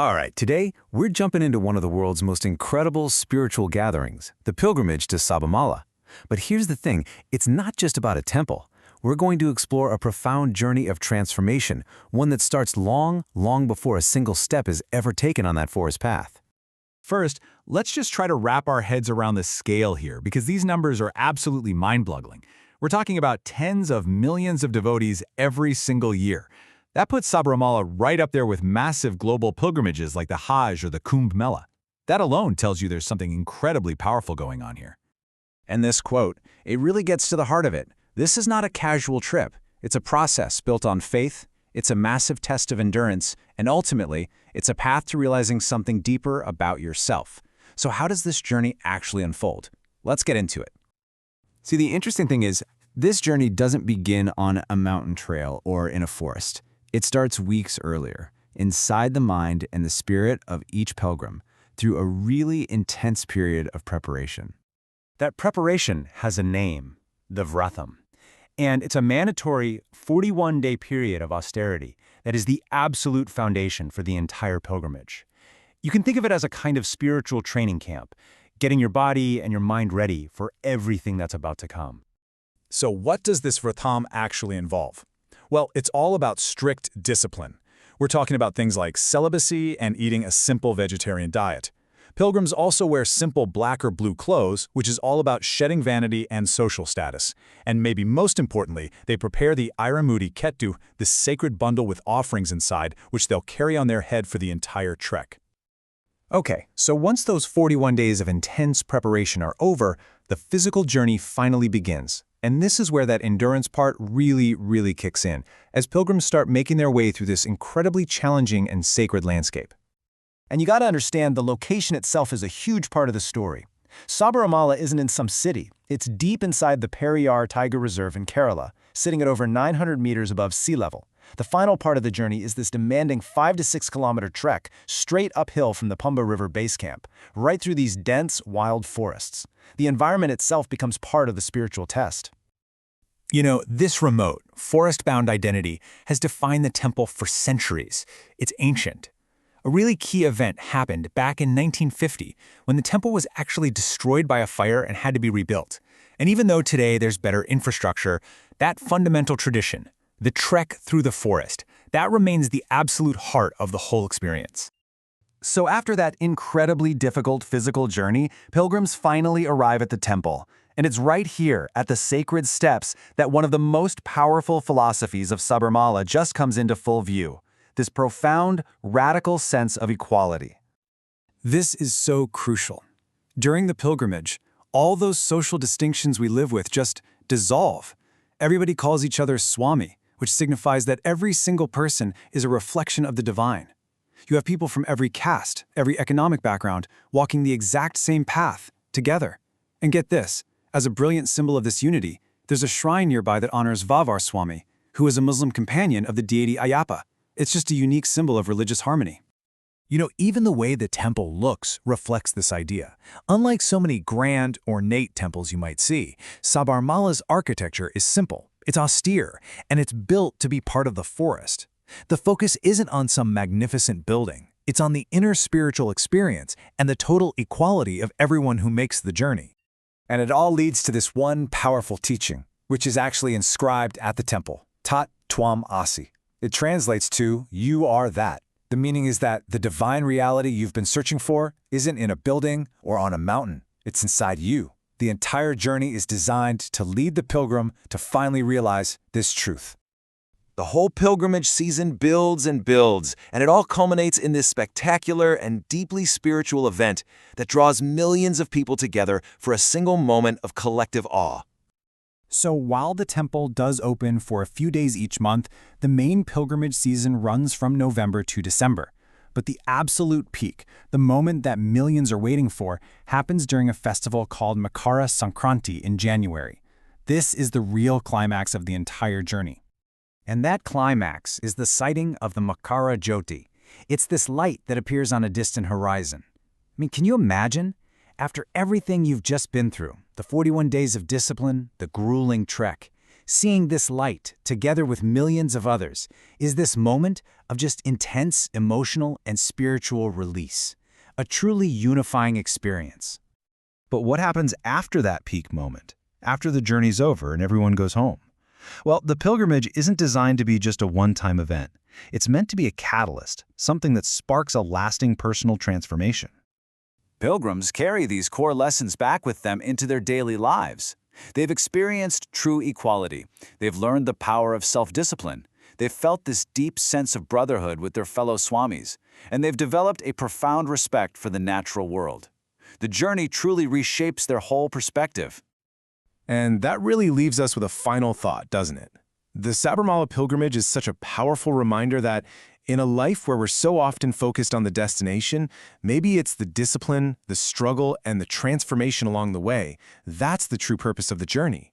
All right, today we're jumping into one of the world's most incredible spiritual gatherings, the pilgrimage to Sabarimala. But here's the thing, it's not just about a temple. We're going to explore a profound journey of transformation, one that starts long, long before a single step is ever taken on that forest path. First, let's just try to wrap our heads around the scale here, because these numbers are absolutely mind-boggling. We're talking about tens of millions of devotees every single year. That puts Sabarimala right up there with massive global pilgrimages like the Hajj or the Kumbh Mela. That alone tells you there's something incredibly powerful going on here. And this quote, it really gets to the heart of it. This is not a casual trip. It's a process built on faith, it's a massive test of endurance, and ultimately, it's a path to realizing something deeper about yourself. So how does this journey actually unfold? Let's get into it. See, the interesting thing is, this journey doesn't begin on a mountain trail or in a forest. It starts weeks earlier, inside the mind and the spirit of each pilgrim, through a really intense period of preparation. That preparation has a name, the Vratam. And it's a mandatory 41-day period of austerity that is the absolute foundation for the entire pilgrimage. You can think of it as a kind of spiritual training camp, getting your body and your mind ready for everything that's about to come. So what does this Vratam actually involve? Well, it's all about strict discipline. We're talking about things like celibacy and eating a simple vegetarian diet. Pilgrims also wear simple black or blue clothes, which is all about shedding vanity and social status. And maybe most importantly, they prepare the Iramudi Kettu, this sacred bundle with offerings inside, which they'll carry on their head for the entire trek. Okay, so once those 41 days of intense preparation are over, the physical journey finally begins. And this is where that endurance part really kicks in, as pilgrims start making their way through this incredibly challenging and sacred landscape. And you gotta understand, the location itself is a huge part of the story. Sabarimala isn't in some city. It's deep inside the Periyar Tiger Reserve in Kerala, sitting at over 900 meters above sea level. The final part of the journey is this demanding 5 to 6 kilometer trek straight uphill from the Pumba River base camp, right through these dense, wild forests. The environment itself becomes part of the spiritual test. You know, this remote, forest-bound identity has defined the temple for centuries. It's ancient. A really key event happened back in 1950 when the temple was actually destroyed by a fire and had to be rebuilt. And even though today there's better infrastructure, that fundamental tradition, the trek through the forest, that remains the absolute heart of the whole experience. So after that incredibly difficult physical journey, pilgrims finally arrive at the temple. And it's right here, at the sacred steps, that one of the most powerful philosophies of Sabarimala just comes into full view. This profound, radical sense of equality. This is so crucial. During the pilgrimage, all those social distinctions we live with just dissolve. Everybody calls each other Swami, which signifies that every single person is a reflection of the divine. You have people from every caste, every economic background, walking the exact same path, together. And get this, as a brilliant symbol of this unity, there's a shrine nearby that honors Vavar Swami, who is a Muslim companion of the deity Ayyappa. It's just a unique symbol of religious harmony. You know, even the way the temple looks reflects this idea. Unlike so many grand, ornate temples you might see, Sabarimala's architecture is simple, it's austere, and it's built to be part of the forest. The focus isn't on some magnificent building. It's on the inner spiritual experience and the total equality of everyone who makes the journey. And it all leads to this one powerful teaching, which is actually inscribed at the temple, Tat Twam Asi. It translates to, you are that. The meaning is that the divine reality you've been searching for isn't in a building or on a mountain. It's inside you. The entire journey is designed to lead the pilgrim to finally realize this truth. The whole pilgrimage season builds and builds, and it all culminates in this spectacular and deeply spiritual event that draws millions of people together for a single moment of collective awe. So while the temple does open for a few days each month, the main pilgrimage season runs from November to December. But the absolute peak, the moment that millions are waiting for, happens during a festival called Makara Sankranti in January. This is the real climax of the entire journey. And that climax is the sighting of the Makara Jyoti. It's this light that appears on a distant horizon. I mean, can you imagine? After everything you've just been through, the 41 days of discipline, the grueling trek, seeing this light, together with millions of others, is this moment of just intense emotional and spiritual release. A truly unifying experience. But what happens after that peak moment? After the journey's over and everyone goes home? Well, the pilgrimage isn't designed to be just a one-time event. It's meant to be a catalyst, something that sparks a lasting personal transformation. Pilgrims carry these core lessons back with them into their daily lives. They've experienced true equality. They've learned the power of self-discipline. They've felt this deep sense of brotherhood with their fellow swamis, and they've developed a profound respect for the natural world. The journey truly reshapes their whole perspective. And that really leaves us with a final thought, doesn't it? The Sabarimala pilgrimage is such a powerful reminder that in a life where we're so often focused on the destination, maybe it's the discipline, the struggle, and the transformation along the way. That's the true purpose of the journey.